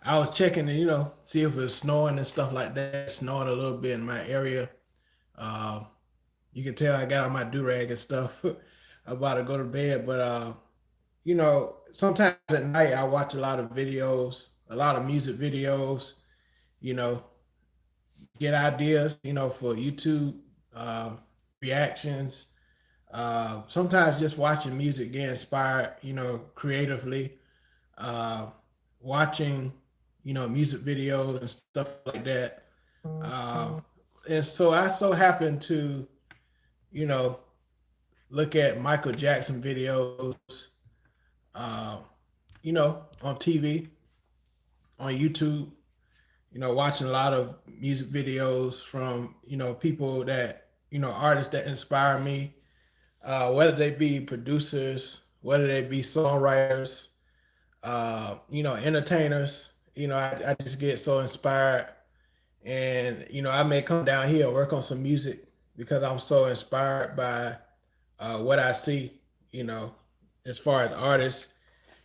I was checking to, see if it was snowing and stuff like that. It's snowing a little bit in my area. Uh, you can tell I got on my do-rag and stuff. About to go to bed, but sometimes at night I watch a lot of videos, a lot of music videos, you know, get ideas, for YouTube uh, reactions. Sometimes just watching music get inspired, creatively. Uh, Watching, music videos and stuff like that. Uh, and so I so happen to, you know, look at Michael Jackson videos, uh, on TV, on YouTube, watching a lot of music videos from, people that, artists that inspire me, whether they be producers, whether they be songwriters, entertainers. I just get so inspired. And, I may come down here and work on some music because I'm so inspired by what I see, you know, as far as artists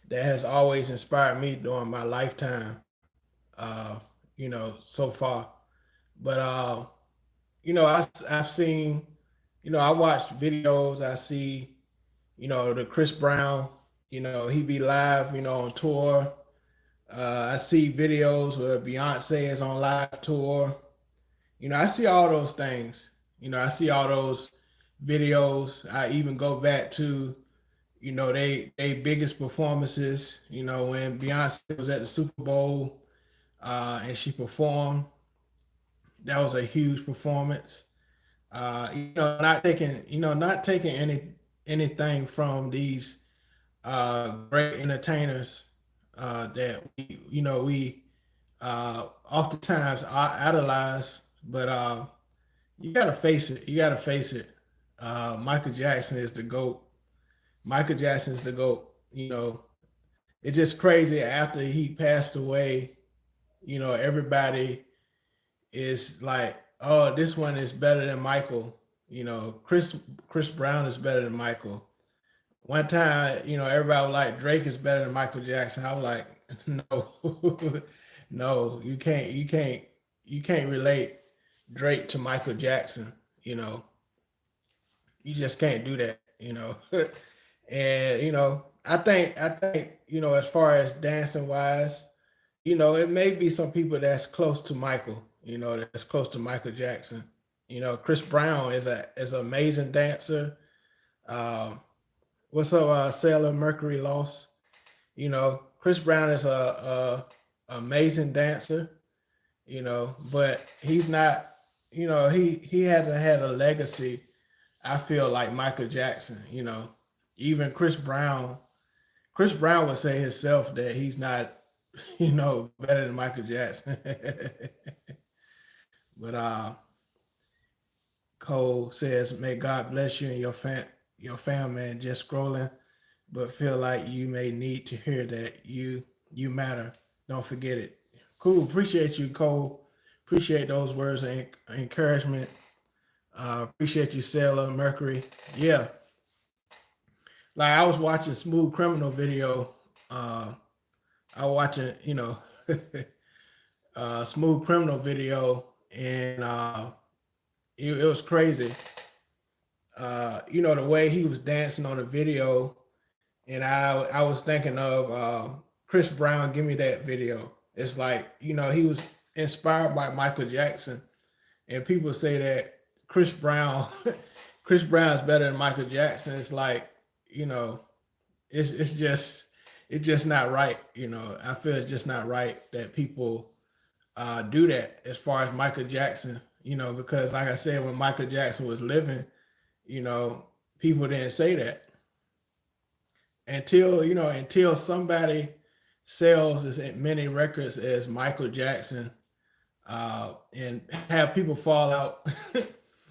that has always inspired me during my lifetime, so far. But, I've seen, I watched videos, I see, the Chris Brown, he be live, on tour. I see videos where Beyonce is on live tour. I see all those things. I see all those videos. I even go back to, they biggest performances. When Beyonce was at the Super Bowl and she performed, that was a huge performance. Not taking anything from these great entertainers that we oftentimes idolize, but you gotta face it. You gotta face it. Michael Jackson is the GOAT. Michael Jackson is the GOAT. It's just crazy after he passed away, everybody is like, oh, this one is better than Michael. Chris Brown is better than Michael. One time, everybody was like, Drake is better than Michael Jackson. I was like, no, no, you can't relate Drake to Michael Jackson. You know, you just can't do that. And I think as far as dancing wise, it may be some people that's close to Michael. That's close to Michael Jackson. Chris Brown is an amazing dancer. Um, what's up, Sailor Mercury Lost? Chris Brown is a amazing dancer. But he's not. He hasn't had a legacy. I feel like Michael Jackson. Even Chris Brown would say himself that he's not, better than Michael Jackson. But Cole says, "May God bless you and your family." And just scrolling, but feel like you may need to hear that you matter. Don't forget it. Cool. Appreciate you, Cole. Appreciate those words of encouragement. Appreciate you, Sailor Mercury. Yeah, like I was watching Smooth Criminal video. Uh, I was watching, Smooth Criminal video, and it was crazy. The way he was dancing on the video, and I was thinking of Chris Brown. Give me that video. It's like he was inspired by Michael Jackson, and people say that Chris Brown, Chris Brown is better than Michael Jackson. It's like you know, it's just not right. I feel it's just not right that people do that as far as Michael Jackson. Because like I said, when Michael Jackson was living, you know, people didn't say that until somebody sells as many records as Michael Jackson, and have people fall out,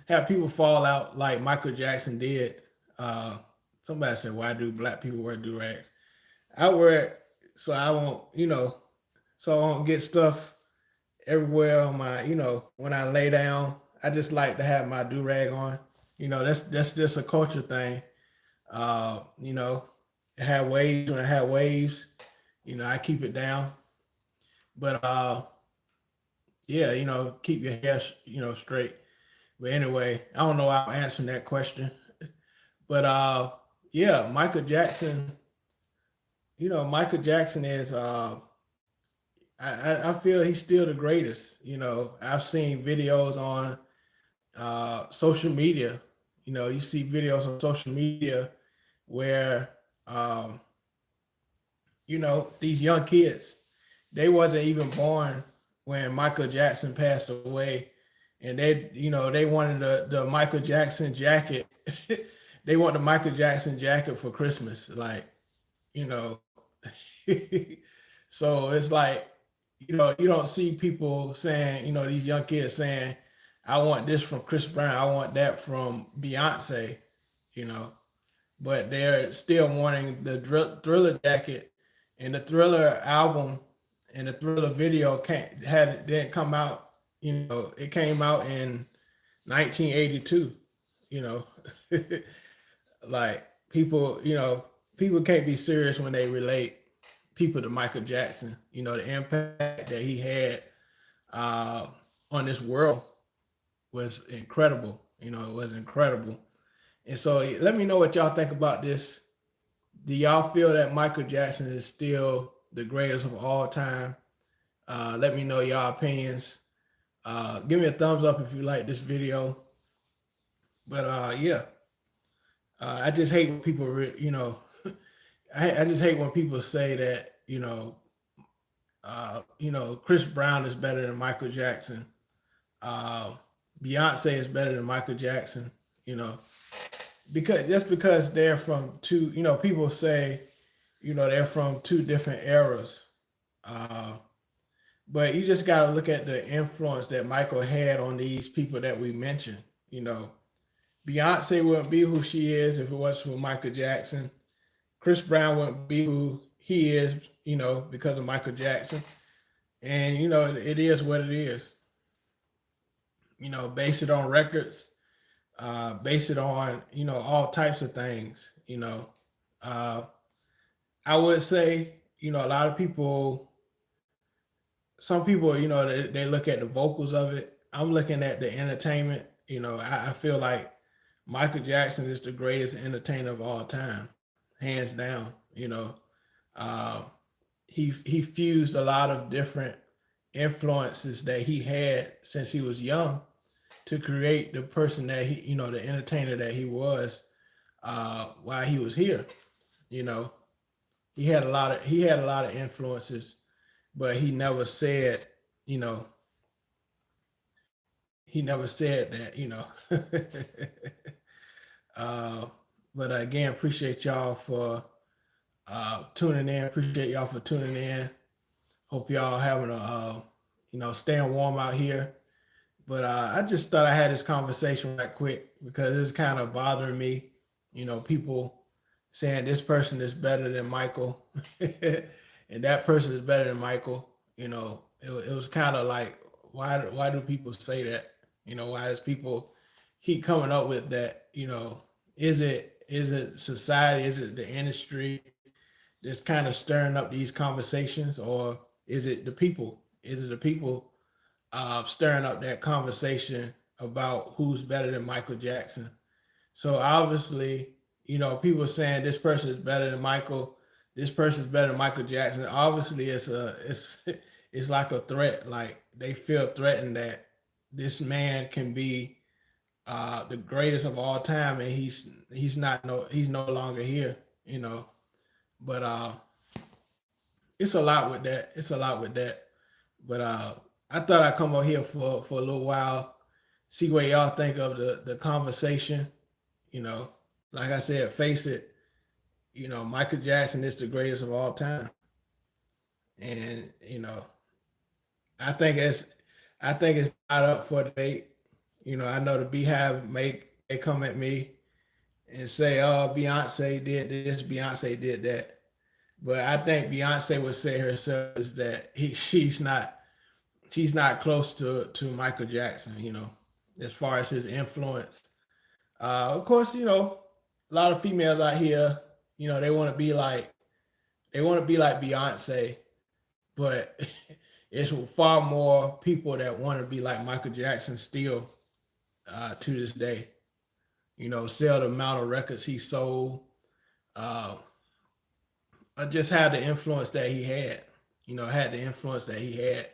have people fall out like Michael Jackson did. Uh, Somebody said, "Why do black people wear do rags?" I wear it so I won't, so I won't get stuff everywhere on my, when I lay down. I just like to have my do rag on. That's just a culture thing. You know, it had waves when it had waves. I keep it down. But yeah, keep your hair, straight. But anyway, I don't know why I'm answering that question. But yeah, Michael Jackson, Michael Jackson is I feel he's still the greatest. I've seen videos on social media. You see videos on social media where these young kids, they wasn't even born when Michael Jackson passed away, and they wanted the Michael Jackson jacket. They want the Michael Jackson jacket for Christmas, like, you know. So it's like, you don't see people saying, these young kids saying, I want this from Chris Brown, I want that from Beyonce, you know, but they're still wanting the Thriller jacket, and the Thriller album and the Thriller video didn't come out. It came out in 1982. You know, like people can't be serious when they relate people to Michael Jackson. The impact that he had on this world was incredible. It was incredible. And so let me know what y'all think about this. Do y'all feel that Michael Jackson is still the greatest of all time? Let me know y'all opinions. Give me a thumbs up if you like this video. But yeah, I just hate when people, I just hate when people say that, Chris Brown is better than Michael Jackson. Beyonce is better than Michael Jackson, because they're from two, people say, they're from two different eras. But you just got to look at the influence that Michael had on these people that we mentioned. Beyonce wouldn't be who she is if it wasn't for Michael Jackson. Chris Brown wouldn't be who he is, because of Michael Jackson. And, it is what it is. Base it on records, base it on, all types of things. I would say, a lot of people, some people, they look at the vocals of it. I'm looking at the entertainment. I feel like Michael Jackson is the greatest entertainer of all time, hands down. He fused a lot of different influences that he had since he was young to create the person that he, the entertainer that he was while he was here. He had a lot of influences, but he never said, he never said that. But again, appreciate y'all for tuning in. Appreciate y'all for tuning in. Hope y'all having a, staying warm out here. But I just thought I had this conversation right quick because it's kind of bothering me. People saying this person is better than Michael and that person is better than Michael. It was kind of like, why do people say that? Why does people keep coming up with that? Is it society? Is it the industry that's kind of stirring up these conversations, or is it the people? Is it the people stirring up that conversation about who's better than Michael Jackson? So obviously, people saying this person is better than Michael, this person is better than Michael Jackson. Obviously, it's like a threat. Like they feel threatened that this man can be the greatest of all time, and he's no longer here. But it's a lot with that. It's a lot with that. But I thought I'd come out here for a little while, see what y'all think of the conversation. Like I said, face it, Michael Jackson is the greatest of all time. And, I think it's not up for debate. I know the Beehive they come at me and say, oh, Beyonce did this, Beyonce did that. But I think Beyonce would say herself is that she's not close to Michael Jackson, as far as his influence. Of course, a lot of females out here, they want to be like Beyonce, but it's far more people that want to be like Michael Jackson still to this day. Sell the amount of records he sold, uh, just had the influence that he had. Had the influence that he had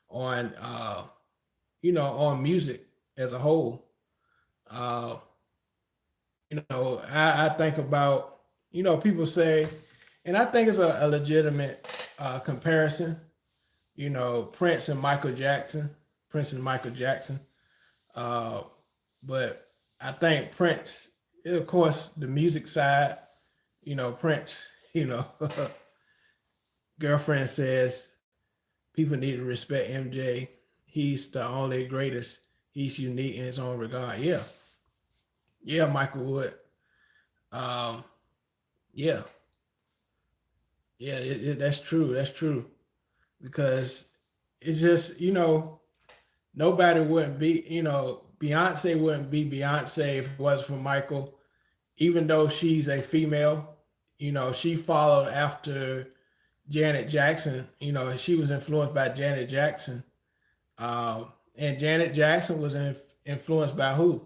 on on music as a whole. Uh, I think about, people say, and I think it's a legitimate comparison. Prince and Michael Jackson, Prince and Michael Jackson. Uh, but I think Prince, of course, the music side. Prince. Girlfriend says people need to respect MJ. He's the only greatest. He's unique in his own regard. Yeah, yeah, Michael Wood. Um, yeah, yeah, that's true. That's true because it's just nobody wouldn't be Beyonce wouldn't be Beyonce if it wasn't for Michael. Even though she's a female, she followed after Janet Jackson. She was influenced by Janet Jackson, and Janet Jackson was influenced by who?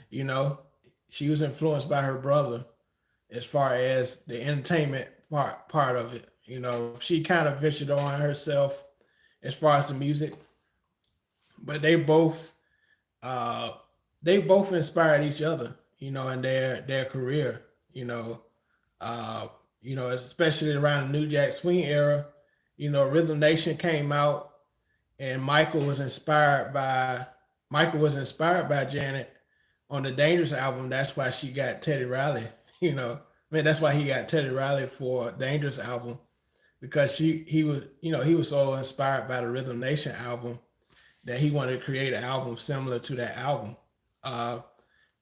you know, she was influenced by her brother as far as the entertainment part of it. She kind of ventured on herself as far as the music, but uh they both inspired each other, in their career, uh, especially around the New Jack Swing era. Rhythm Nation came out, and Michael was inspired by Janet on the Dangerous album. That's why she got Teddy Riley. That's why he got Teddy Riley for Dangerous album, because he was so inspired by the Rhythm Nation album that he wanted to create an album similar to that album. Uh,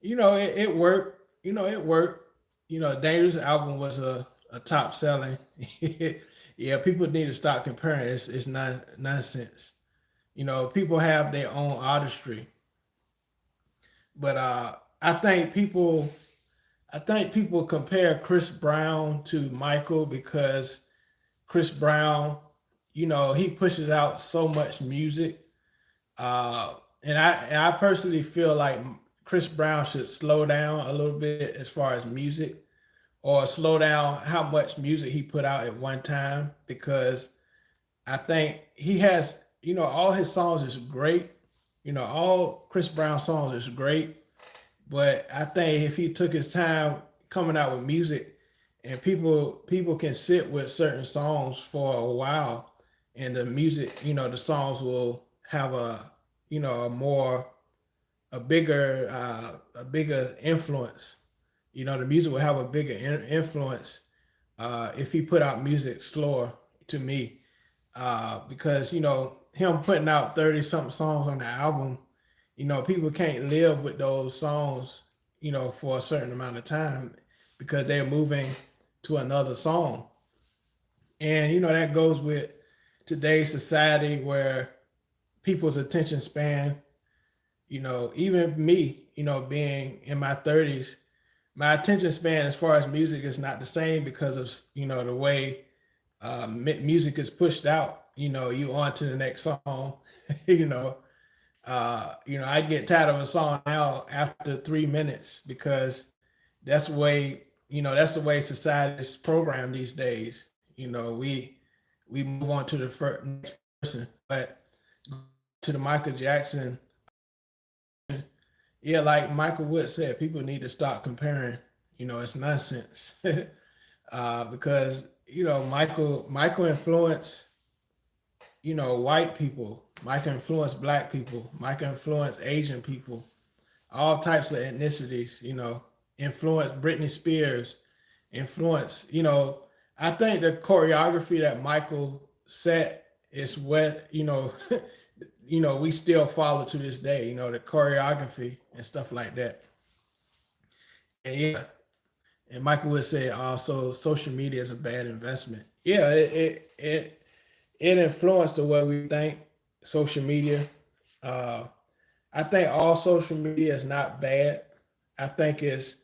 it worked. It worked. Dangerous album was a top selling. Yeah, people need to stop comparing. It's not nonsense. People have their own artistry, but I think people compare Chris Brown to Michael because Chris Brown, he pushes out so much music. And I personally feel like Chris Brown should slow down a little bit as far as music, or slow down how much music he put out at one time, because I think he has, all his songs is great. All Chris Brown songs is great, but I think if he took his time coming out with music, and people can sit with certain songs for a while, and the music, the songs will have a more a bigger influence. The music will have a bigger influence if he put out music slower, to me, because him putting out 30 something songs on the album, people can't live with those songs, for a certain amount of time, because they're moving to another song. And that goes with today's society, where people's attention span, even me, being in my 30s, my attention span as far as music is not the same, because of the way music is pushed out. You on to the next song. you know I get tired of a song now after 3 minutes, because that's the way society is programmed these days. We move on to the next person. But to the Michael Jackson, yeah, like Michael Wood said, people need to stop comparing. It's nonsense. Because Michael influenced white people. Michael influenced black people. Michael influenced Asian people. All types of ethnicities. Influenced Britney Spears. Influenced. I think the choreography that Michael set is what we still follow to this day. The choreography and stuff like that. And yeah, and Michael would say also social media is a bad investment. Yeah, it influenced the way we think. Social media. Uh, I think all social media is not bad. I think it's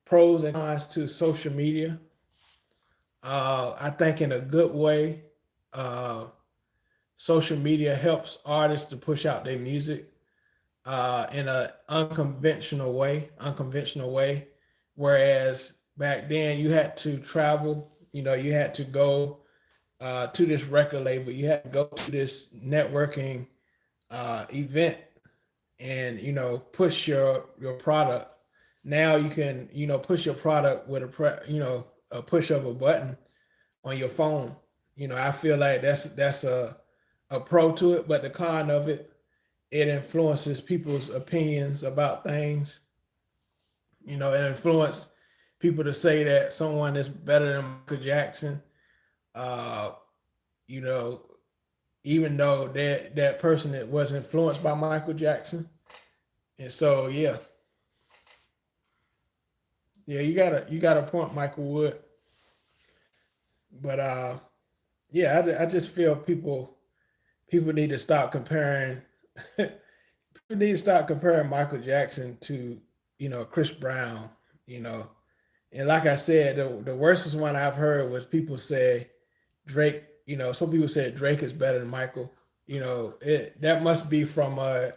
pros and cons to social media. I think in a good way. Uh, social media helps artists to push out their music in a unconventional way. Whereas back then you had to travel, you had to go to this record label, you had to go to this networking event and push your product. Now you can push your product with a push of a button on your phone. I feel like that's a pro to it, but the con of it, it influences people's opinions about things. It influences people to say that someone is better than Michael Jackson. Uh, you know, Even though that person that was influenced by Michael Jackson. And so yeah, you got a point, Michael Wood. But yeah, I just feel people need to stop comparing people need to stop comparing Michael Jackson to Chris Brown. You know, and like I said, the worstest one I've heard was people say Drake. Some people said Drake is better than Michael. That must be from a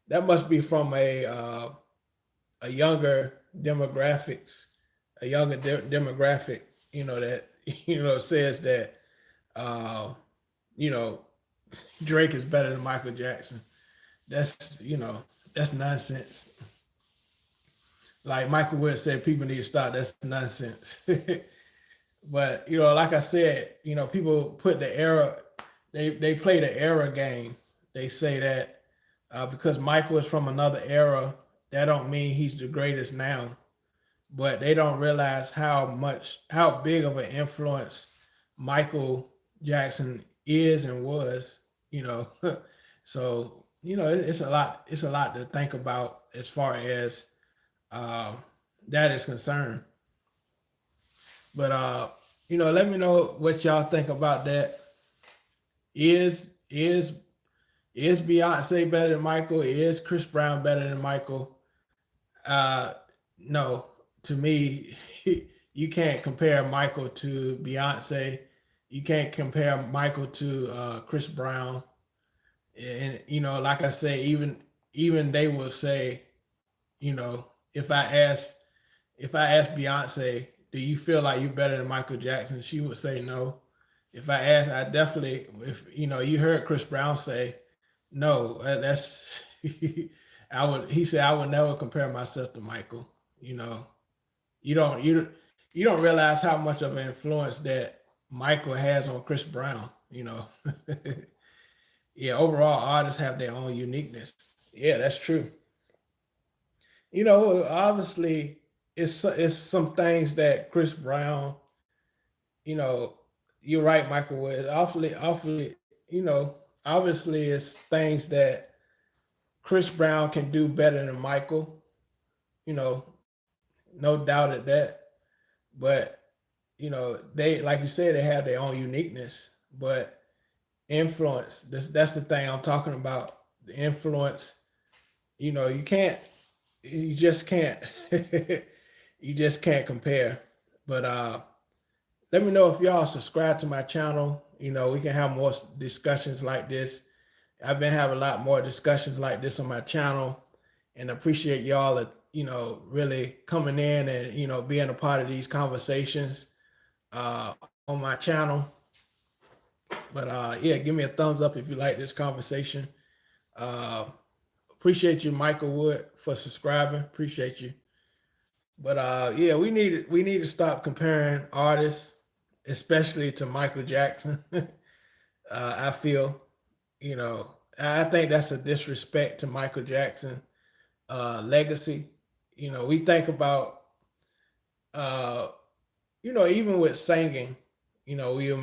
that must be from a younger demographics, a younger demographic. That says that uh, you know Drake is better than Michael Jackson. That's nonsense. Like Michael Wood said, people need to stop. That's nonsense. But like I said, people put the era. They play the era game. They say that because Michael is from another era, that don't mean he's the greatest now. But they don't realize how big of an influence Michael Jackson is and was. You know, so it's a lot to think about as far as uh, that is concerned. But let me know what y'all think about that. Is Beyonce better than Michael? Is Chris Brown better than Michael? Uh, no, to me, you can't compare Michael to Beyonce. You can't compare Michael to Chris Brown. And like I say, even they will say, if I ask Beyonce, do you feel like you're better than Michael Jackson? She would say no. If I ask, I definitely, if you heard Chris Brown say, no, that's I would. He said I would never compare myself to Michael. You know, you don't you you don't realize how much of an influence that Michael has on Chris Brown. Yeah, overall artists have their own uniqueness. Yeah, that's true. Obviously, it's some things that Chris Brown. You know, you're right, Michael. Was awfully. You know, obviously, it's things that Chris Brown can do better than Michael. You know, no doubt at that. But they like you said, they have their own uniqueness. But influence, that's the thing I'm talking about. The influence. You can't. You just can't. You just can't compare. But let me know if y'all subscribe to my channel. We can have more discussions like this. I've been having a lot more discussions like this on my channel, and appreciate y'all really coming in and being a part of these conversations on my channel. But yeah, give me a thumbs up if you like this conversation. Uh, Appreciate you, Michael Wood, for subscribing. Appreciate you. But yeah, we need to stop comparing artists, especially to Michael Jackson. I feel, I think that's a disrespect to Michael Jackson legacy. We think about, uh, even with singing, we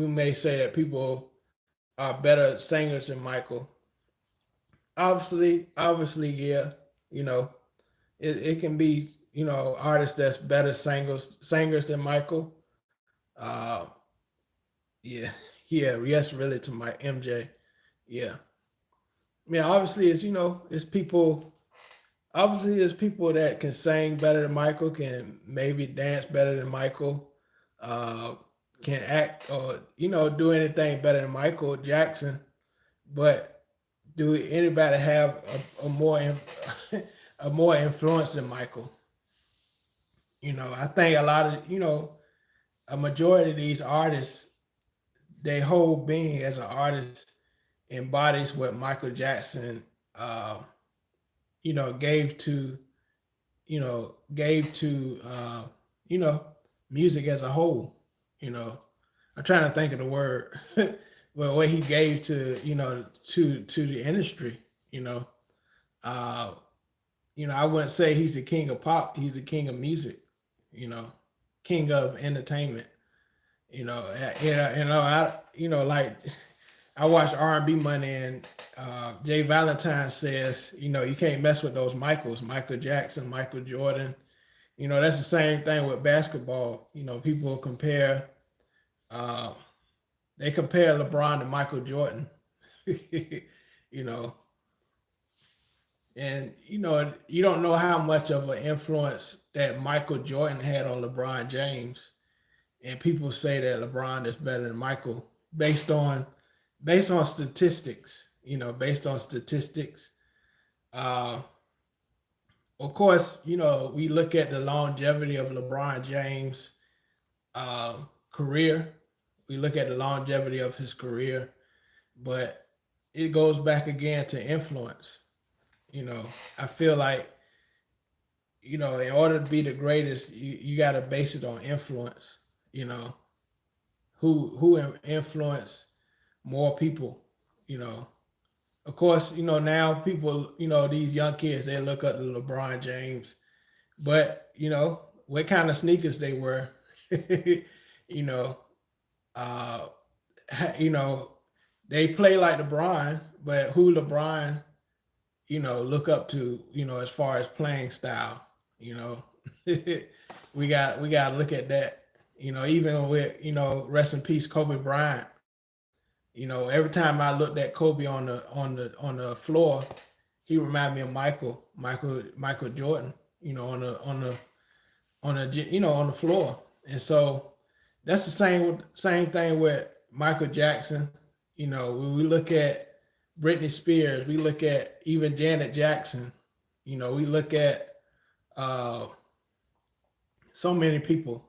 may say that people are better singers than Michael. Obviously, yeah, you know, it can be, artists that's better singers than Michael. Uh, yeah, yeah, yes, really to my MJ. Yeah. Yeah, obviously it's people. Obviously, there's people that can sing better than Michael, can maybe dance better than Michael. Uh, can act or do anything better than Michael Jackson, but do anybody have a more a more influence than Michael? I think a lot of a majority of these artists, their whole being as an artist embodies what Michael Jackson, uh, gave to gave to music as a whole. You know, I'm trying to think of the word, but what he gave to to the industry. You know, uh, I wouldn't say he's the king of pop. He's the king of music. You know, king of entertainment. Like I watch R&B Money, and Jay Valentine says, you can't mess with those Michaels, Michael Jackson, Michael Jordan. That's the same thing with basketball. People compare, uh, they compare LeBron to Michael Jordan. you know, and you don't know how much of an influence that Michael Jordan had on LeBron James, and people say that LeBron is better than Michael based on statistics. Based on statistics. Uh, of course, we look at the longevity of LeBron James' uh, career. We look at the longevity of his career, but it goes back again to influence. I feel like in order to be the greatest, you got to base it on influence. You know, who influence more people. You know, of course, now people, these young kids, they look up to LeBron James, but what kind of sneakers they wear. you know, uh, you know, they play like LeBron, but who LeBron, look up to, as far as playing style, you know, we got to look at that, even with, rest in peace, Kobe Bryant. Every time I looked at Kobe on the floor, he reminded me of Michael Jordan. On the floor, and so that's the same thing with Michael Jackson. When we look at Britney Spears, we look at even Janet Jackson. We look at uh, so many people.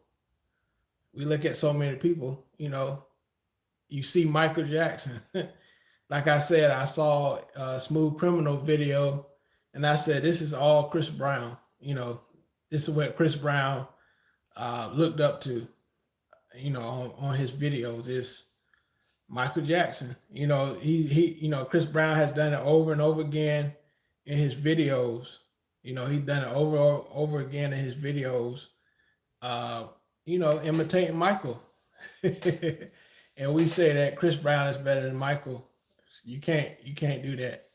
We look at so many people. You see Michael Jackson. Like I said, I saw a Smooth Criminal video, and I said, "This is all Chris Brown." This is what Chris Brown looked up to. On his videos is Michael Jackson. Chris Brown has done it over and over again in his videos. He's done it over again in his videos. Uh, imitating Michael. And we say that Chris Brown is better than Michael. You can't do that.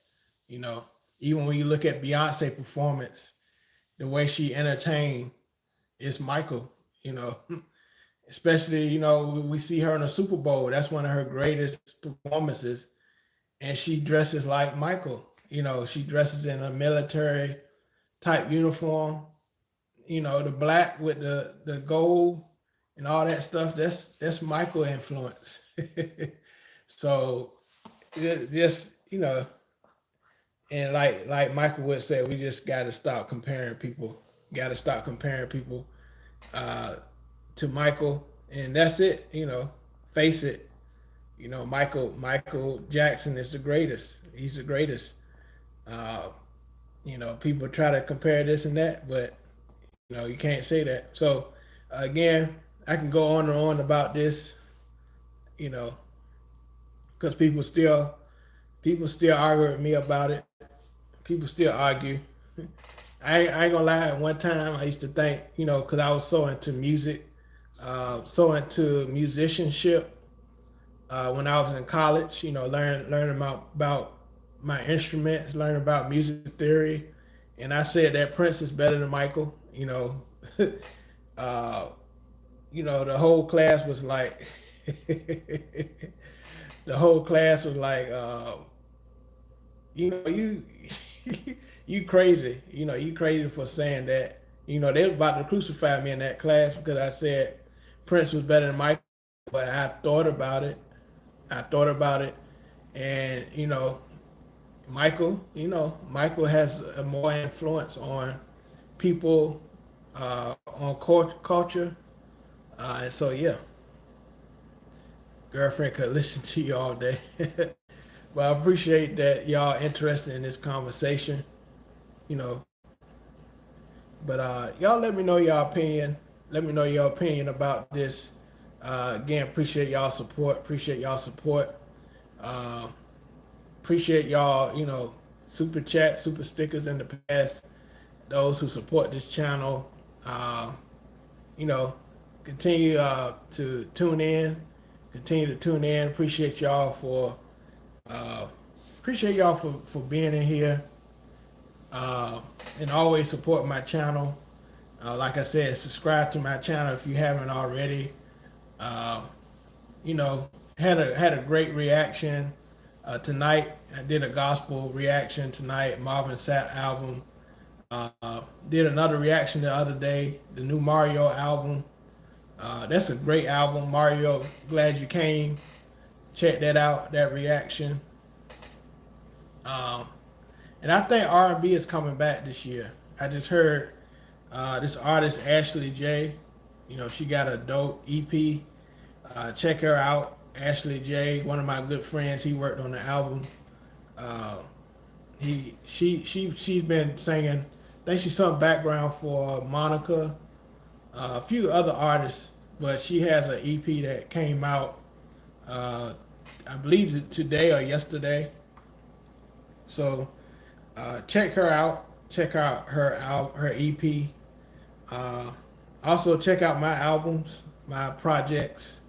You know, Even when you look at Beyonce performance, the way she entertained is Michael. You know, especially we see her in the Super Bowl. That's one of her greatest performances, and she dresses like Michael. She dresses in a military type uniform. The black with the gold and all that stuff. That's Michael influence. So just and like Michael would say, we just got to stop comparing people. Got to stop comparing people uh, to Michael, and that's it. Face it. Michael Jackson is the greatest. He's the greatest. Uh, People try to compare this and that, but you can't say that. So again, I can go on and on about this, you know, because people still argue with me about it. People still argue. I ain't gonna lie. At one time, I used to think, because I was so into music, so into musicianship. When I was in college, learn about my instruments, learn about music theory, and I said that Prince is better than Michael. uh, the whole class was like, the whole class was like, you you crazy. You crazy for saying that. They were about to crucify me in that class because I said Prince was better than Michael. but I thought about it. I thought about it, and Michael has a more influence on people, on culture, and so yeah, girlfriend could listen to you all day. But I appreciate that y'all interested in this conversation, you know. But y'all let me know your opinion. Let me know your opinion about this. Again, appreciate y'all support. Appreciate y'all support. Uh, Appreciate y'all, super chat, super stickers in the past. Those who support this channel, uh, you know, continue to tune in. Continue to tune in. Uh, appreciate y'all for being in here, and always support my channel. Like I said, subscribe to my channel if you haven't already. Uh, had a great reaction tonight. I did a gospel reaction tonight, Marvin Sapp album. Did another reaction the other day, the new Mario album. That's a great album, Mario. Glad you came. Check that out, that reaction. Um, and I think R&B is coming back this year. I just heard this artist Ashley J. She got a dope EP. Check her out, Ashley J. One of my good friends. He worked on the album. Uh, she's been singing. I think she's some background for Monica, a few other artists, but she has an EP that came out, I believe today or yesterday. So check her out. Check out her EP. Also check out my albums, my projects.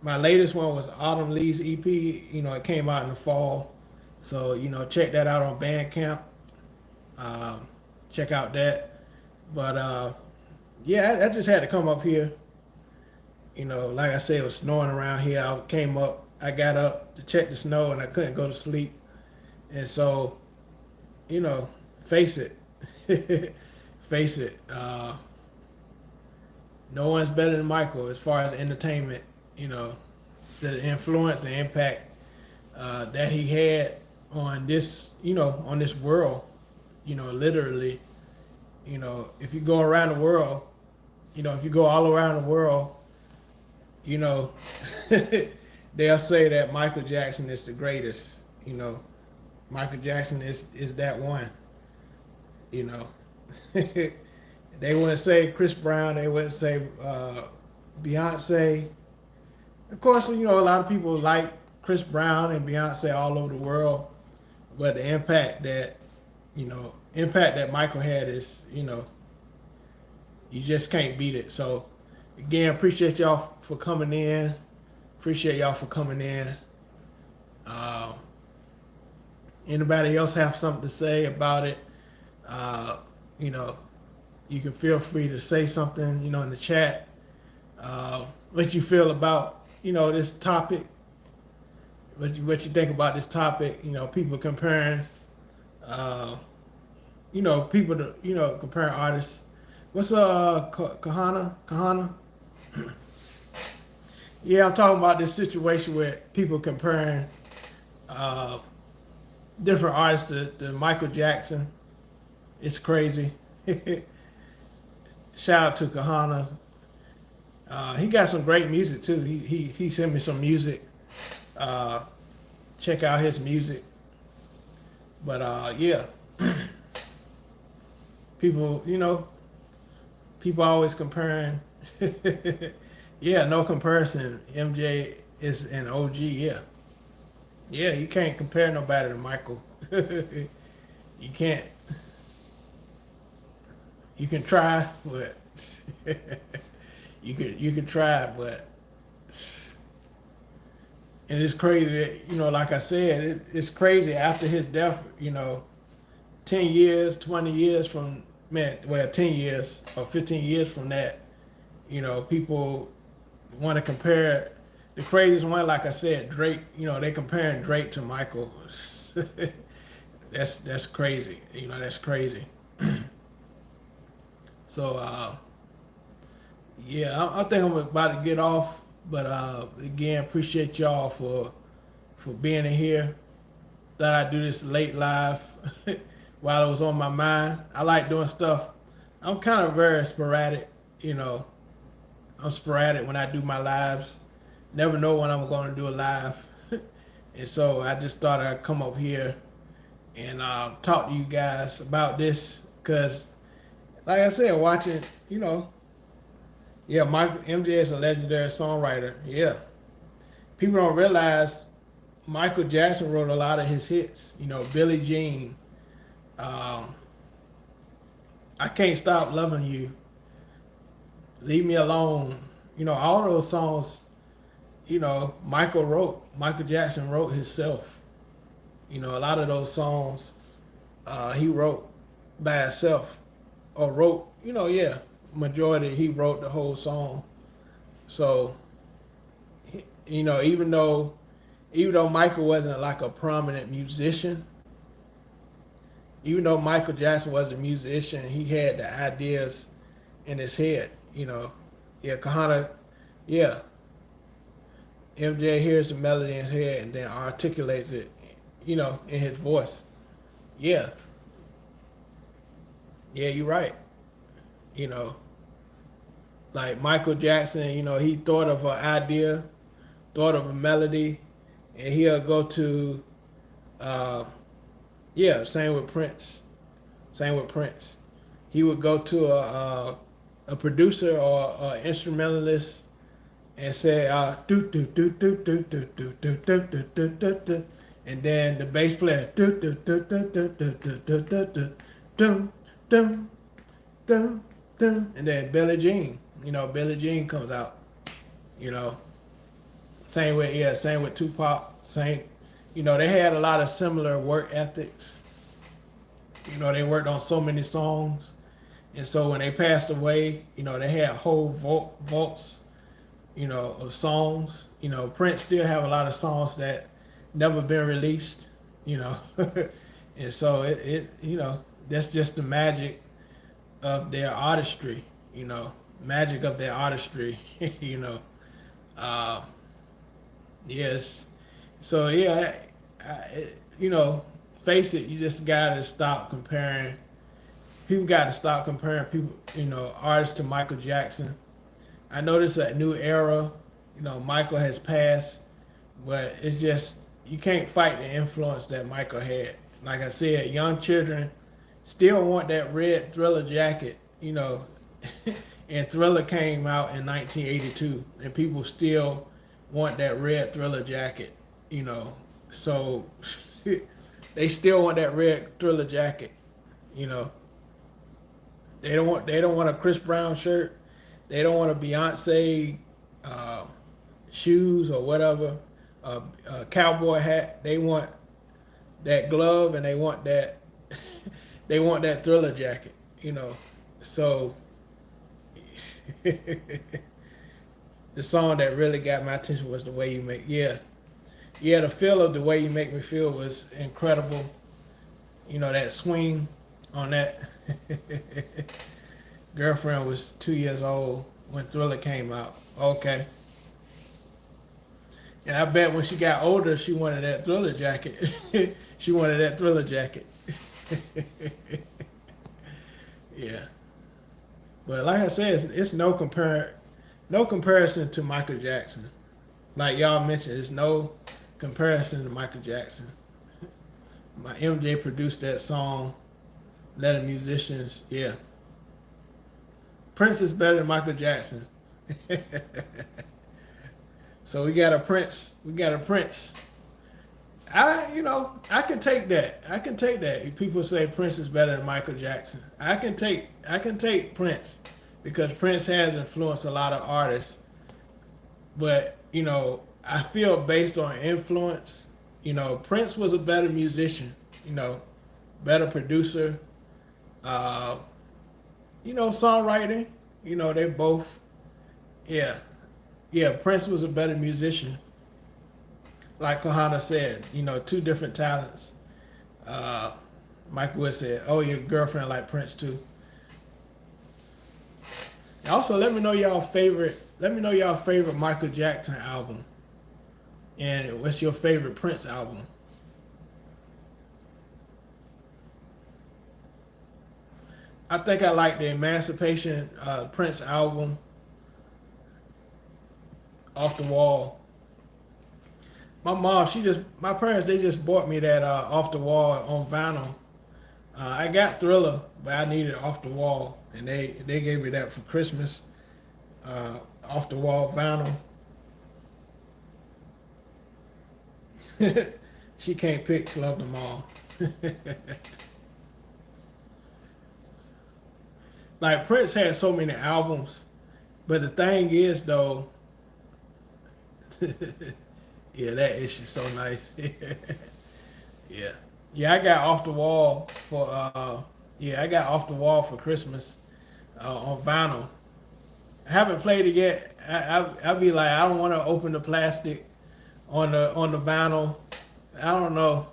My latest one was Autumn Leaves EP. It came out in the fall. So, check that out on Bandcamp. Check out that. But yeah, I just had to come up here. Like I said, it was snowing around here. I got up to check the snow and I couldn't go to sleep. And so, face it. Face it. No one's better than Michael as far as entertainment. The influence and impact that he had on this world. Literally. If you go around the world, if you go all around the world, they'll say that Michael Jackson is the greatest. Michael Jackson is that one. They wouldn't say Chris Brown. They wouldn't say Beyonce. Of course, a lot of people like Chris Brown and Beyonce all over the world, but the impact that Michael had is, you just can't beat it. So, again, appreciate y'all for coming in. Appreciate y'all for coming in. Anybody else have something to say about it? You can feel free to say something, in the chat. What you feel about, this topic. What you think about this topic? People comparing, people to, comparing artists. What's Kahana? Yeah, I'm talking about this situation where people comparing different artists to Michael Jackson. It's crazy. Shout out to Kahana. He got some great music too. He sent me some music. Check out his music. But yeah, people, people always comparing. Yeah, no comparison. MJ is an OG. Yeah, you can't compare nobody to Michael. You can't. You can try, but you could try, but and it's crazy that, like I said, it's crazy after his death, 10 years, 20 years from 10 years or 15 years from that, people want to compare. The craziest one, like I said, Drake. They comparing Drake to Michael. That's crazy. That's crazy. So yeah, I think I'm about to get off. But again, appreciate y'all for being in here. Thought I'd do this late live while it was on my mind. I like doing stuff. I'm kind of very sporadic, you know. I'm sporadic when I do my lives. Never know when I'm going to do a live. And so I just thought I'd come up here and talk to you guys about this because, like I said, watching, you know, yeah, Michael MJ is a legendary songwriter. Yeah, people don't realize Michael Jackson wrote a lot of his hits. You know, Billie Jean, um, I Can't Stop Loving You, Leave Me Alone. You know, all those songs. You know, Michael Jackson wrote himself. You know, a lot of those songs he wrote by himself or wrote, you know, yeah, majority he wrote the whole song. So, you know, even though Michael wasn't like a prominent musician, even though Michael Jackson was a musician, he had the ideas in his head, you know. Yeah, Kahana, yeah. MJ hears the melody in his head and then articulates it, you know, in his voice. Yeah. Yeah, you're right. You know, like Michael Jackson, you know, he thought of an idea, thought of a melody, and he'll go to, uh, yeah, same with Prince. Same with Prince. He would go to a producer or an instrumentalist and say do do do do do do do do do do do do do, and then the bass player do do do do do do do do do do do do do do, and then Billie Jean, you know, Billie Jean comes out, you know. Same with Tupac. Same, you know, they had a lot of similar work ethics. You know, they worked on so many songs, and so when they passed away, you know, they had whole vaults, you know, of songs. You know, Prince still have a lot of songs that never been released, you know. And so it you know, that's just the magic of their artistry, you know, magic of their artistry, you know. Uh, yes. So yeah, you know, face it, you just gotta stop comparing. People got to stop comparing people, you know, artists to Michael Jackson. I know this is a new era. You know, Michael has passed, but it's just you can't fight the influence that Michael had. Like I said, young children still want that red Thriller jacket, you know. And Thriller came out in 1982, and people still want that red Thriller jacket, you know. So they still want that red Thriller jacket, you know. They don't want a Chris Brown shirt. They don't want a Beyonce uh, shoes or whatever, a cowboy hat. They want that glove and they want that they want that Thriller jacket, you know. So the song that really got my attention was The Way You Make. Yeah, yeah, the feel of The Way You Make Me Feel was incredible. You know, that swing on that. Girlfriend was 2 years old when Thriller came out. Okay. And I bet when she got older, she wanted that Thriller jacket. She wanted that Thriller jacket. Yeah. But like I said, it's no comparison to Michael Jackson. Like y'all mentioned, there's no comparison to Michael Jackson. My MJ produced that song, letting musicians, yeah. Prince is better than Michael Jackson. So we got a Prince. We got a Prince. I can take that. I can take that. If people say Prince is better than Michael Jackson, I can take Prince because Prince has influenced a lot of artists. But, you know, I feel based on influence, you know, Prince was a better musician, you know, better producer, uh, you know, songwriting, you know, they both, yeah, yeah, Prince was a better musician. Like Kahana said, you know, two different talents. Uh, Mike Wood said, "Oh, your girlfriend like Prince too." Also, let me know y'all favorite. let me know y'all favorite Michael Jackson album, and what's your favorite Prince album. I think I like the Emancipation Prince album, Off the Wall. My parents, they just bought me that Off the Wall on vinyl. I got Thriller, but I needed Off the Wall, and they gave me that for Christmas. Off the Wall vinyl. She can't pick. She loved them all. Like Prince had so many albums, but the thing is though, yeah, that issue so nice. Yeah, yeah, I got Off the Wall for I got Off the Wall for Christmas on vinyl. I haven't played it yet. I'll be like, I don't want to open the plastic on the vinyl. I don't know,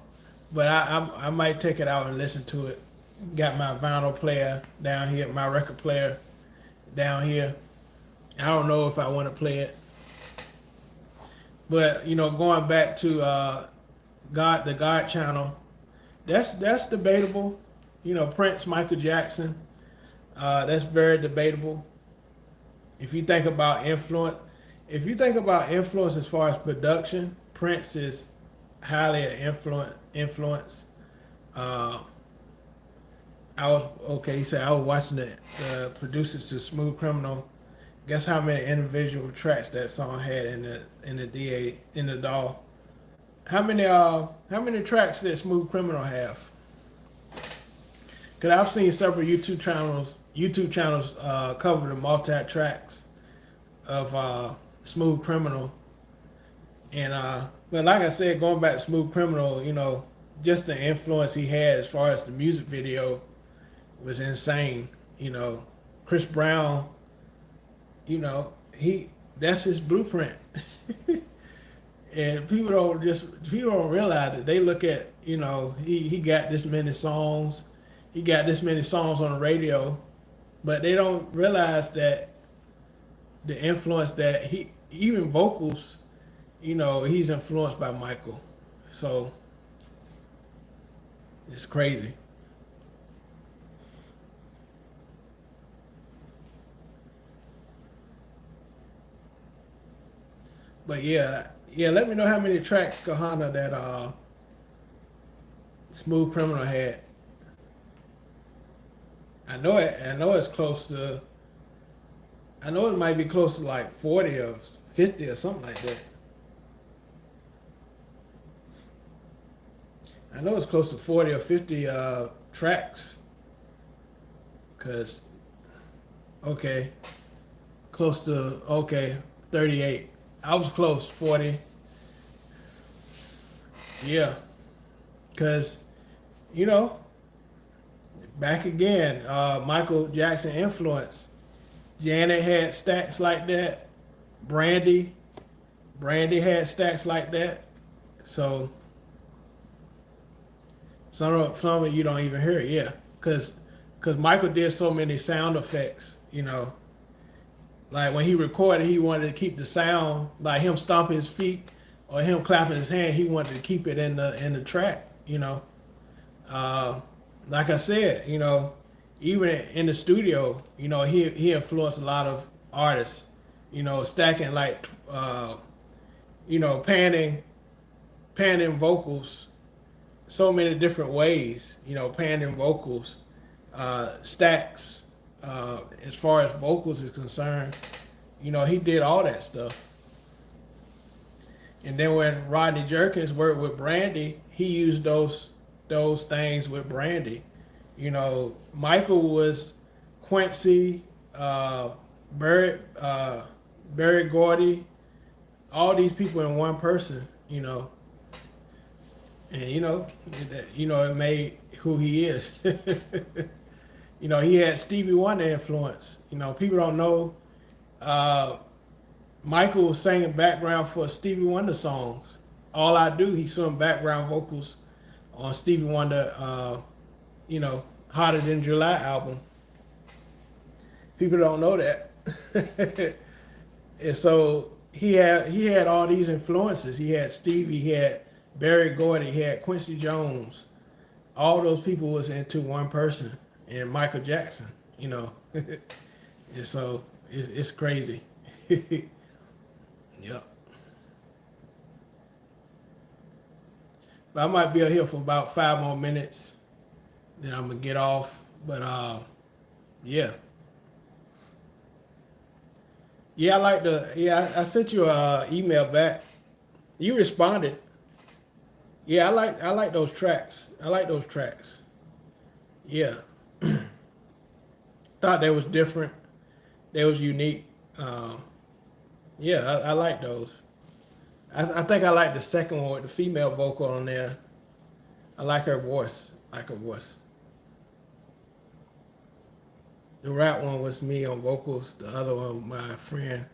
but I might take it out and listen to it. Got my vinyl player down here, my record player down here. I don't know if I want to play it, but going back to the God Channel, that's debatable. Prince, Michael Jackson, that's very debatable. If you think about influence, as far as production, Prince is highly an influence. You said I was watching the producers to Smooth Criminal. Guess how many individual tracks that song had in the DAW? How many tracks did Smooth Criminal have? Cause I've seen several YouTube channels cover the multi tracks of Smooth Criminal, and but like I said, going back to Smooth Criminal, just the influence he had as far as the music video was insane. Chris Brown, that's his blueprint. And people don't realize it. They look at, he got this many songs. He got this many songs on the radio, but they don't realize that the influence that even vocals, he's influenced by Michael. So it's crazy. But yeah, let me know how many tracks, Kahana, that Smooth Criminal had. I know it's close to. I know it might be close to like 40 or 50 or something like that. I know it's close to 40 or 50 tracks. Cause close to 38. I was close, 40. Yeah, cause back again, Michael Jackson influence. Janet had stacks like that. Brandy had stacks like that. So some of it you don't even hear it, yeah, cause Michael did so many sound effects. Like when he recorded, he wanted to keep the sound, like him stomping his feet or him clapping his hand. He wanted to keep it in the track. Like I said, even in the studio, he influenced a lot of artists. Stacking like, panning vocals, so many different ways. Panning vocals, stacks. As far as vocals is concerned, he did all that stuff. And then when Rodney Jerkins worked with Brandy, he used those things with Brandy. Michael was Quincy, Barry Gordy, all these people in one person. And it made who he is. He had Stevie Wonder influence. People don't know. Michael was singing background for Stevie Wonder songs. All I Do, he sung background vocals on Stevie Wonder, Hotter Than July album. People don't know that. And so he had all these influences. He had Stevie, he had Barry Gordy, he had Quincy Jones. All those people was into one person, and Michael Jackson. You know, and so it's crazy. Yep. But I might be here for about 5 more minutes. Then I'm gonna get off. But yeah, yeah. I like the yeah. I sent you a email back. You responded. Yeah, I like those tracks. I like those tracks. Yeah, thought they was different. They was unique. Um, yeah, I like those. I think I like the second one with the female vocal on there. I like her voice. I like her voice. The rap one was me on vocals. The other one, my friend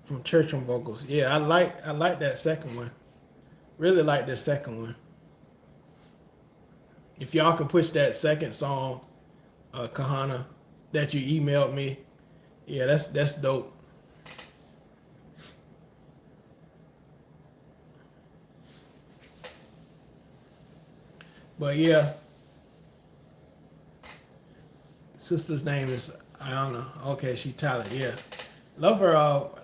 from church on vocals. Yeah, I like that second one. Really like the second one. If y'all can push that second song, Kahana, that you emailed me, yeah, that's dope. But yeah, sister's name is Ayana. Okay, she talented. Yeah, love her.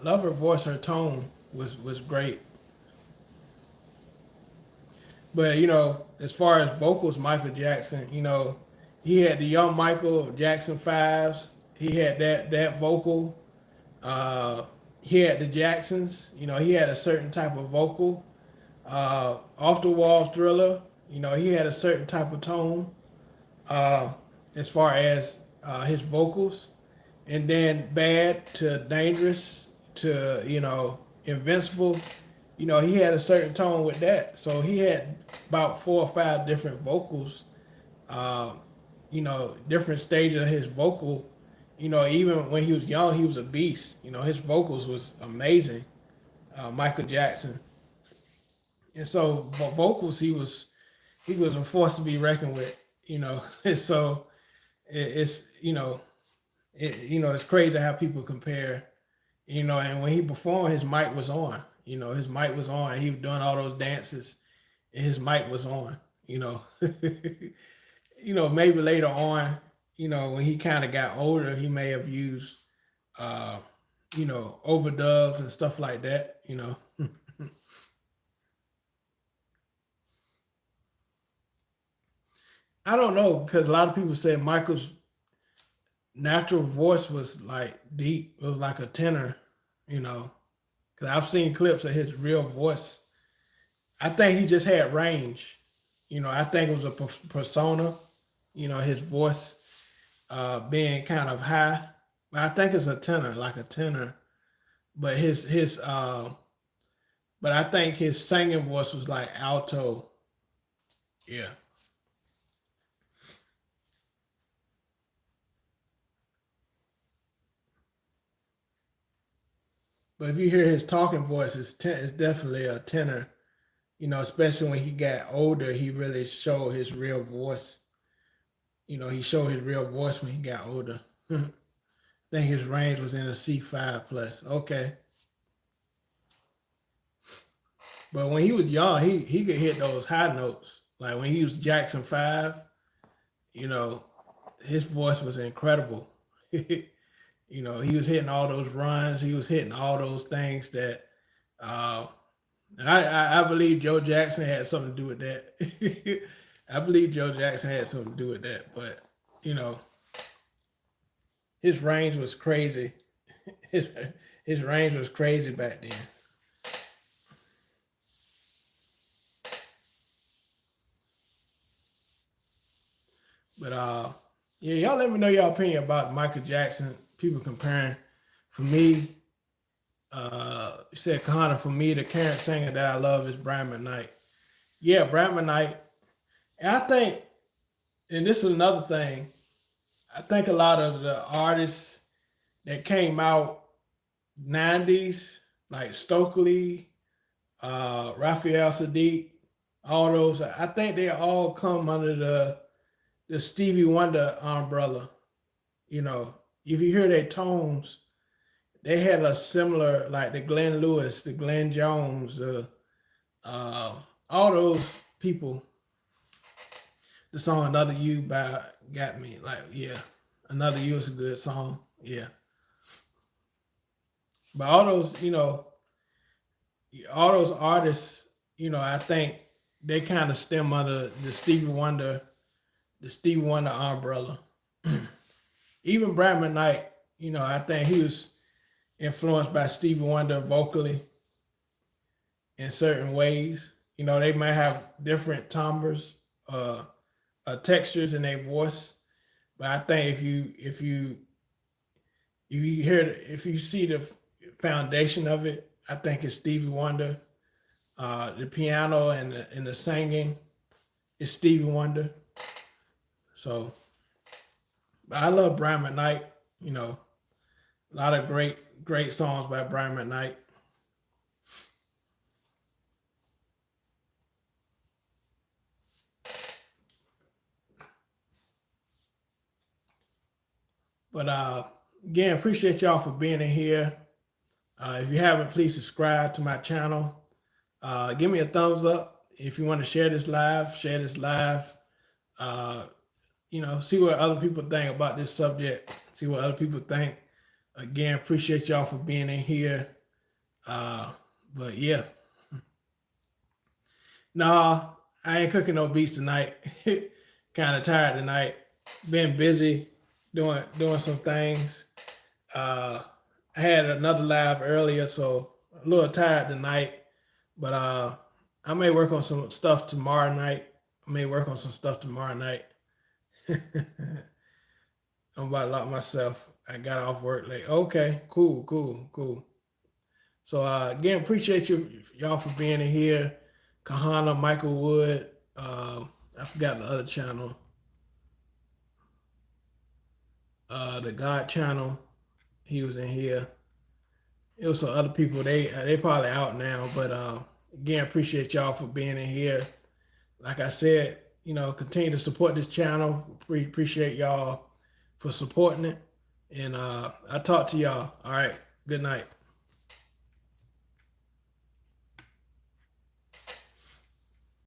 Love her voice. Her tone was great. But as far as vocals, Michael Jackson, he had the young Michael Jackson fives. He had that vocal. Uh, he had the Jacksons. He had a certain type of vocal. Off the wall thriller. He had a certain type of tone. Uh, as far as his vocals, and then bad to dangerous to invincible. He had a certain tone with that. So he had about 4 or 5 different vocals. Uh, different stages of his vocal. Even when he was young, he was a beast. His vocals was amazing. Michael Jackson, and so vocals, he was a force to be reckoned with. And so it's it's crazy how people compare. And when he performed, his mic was on. His mic was on. He was doing all those dances, and his mic was on. You know, maybe later on, when he kind of got older, he may have used, uh, overdubs and stuff like that. I don't know because a lot of people say Michael's natural voice was like deep. It was like a tenor. You know, because I've seen clips of his real voice. I think he just had range. I think it was a persona. His voice being kind of high. But I think it's a tenor, like a tenor. But but I think his singing voice was like alto. Yeah. But if you hear his talking voice, it's definitely a tenor. Especially when he got older, he really showed his real voice. He showed his real voice when he got older. I think his range was in a C5 plus. Okay. But when he was young, he could hit those high notes. Like when he was Jackson 5, you know, his voice was incredible. He was hitting all those runs. He was hitting all those things that uh, I believe Joe Jackson had something to do with that. I believe Joe Jackson had something to do with that. But you know, his range was crazy. His his range was crazy back then. But yeah, y'all let me know your opinion about Michael Jackson. People comparing. For me, you said Kahana. For me, the current singer that I love is Brian McKnight. Yeah, Brian McKnight. And I think, and this is another thing. I think a lot of the artists that came out '90s, like Stokely, Raphael Sadiq, all those. I think they all come under the Stevie Wonder umbrella. If you hear their tones, they had a similar, like the Glenn Lewis, the Glenn Jones, all those people. The song "Another You" by got me like, yeah, "Another You" is a good song, yeah. But all those, all those artists, I think they kind of stem under the Stevie Wonder umbrella. Even Brad McKnight, I think he was influenced by Stevie Wonder vocally in certain ways. They might have different timbres, textures in their voice, but I think if you see the foundation of it, I think it's Stevie Wonder. The piano and the singing is Stevie Wonder. So I love Brian McKnight. A lot of great songs by Brian McKnight. But again, appreciate y'all for being in here. If you haven't, please subscribe to my channel. Give me a thumbs up if you want to share this live. Share this live. See what other people think about this subject. See what other people think. Again, appreciate y'all for being in here. But yeah. Nah, I ain't cooking no beats tonight. Kind of tired tonight. Been busy doing some things. I had another live earlier, so a little tired tonight. But I may work on some stuff tomorrow night. I'm about to lock myself. I got off work late. Okay, cool. So again, appreciate y'all for being in here. Kahana, Michael Wood. I forgot the other channel. The God channel. He was in here. It was some other people. They probably out now, but again, appreciate y'all for being in here. Like I said, continue to support this channel. Appreciate y'all for supporting it. And I'll talk to y'all. All right. Good night.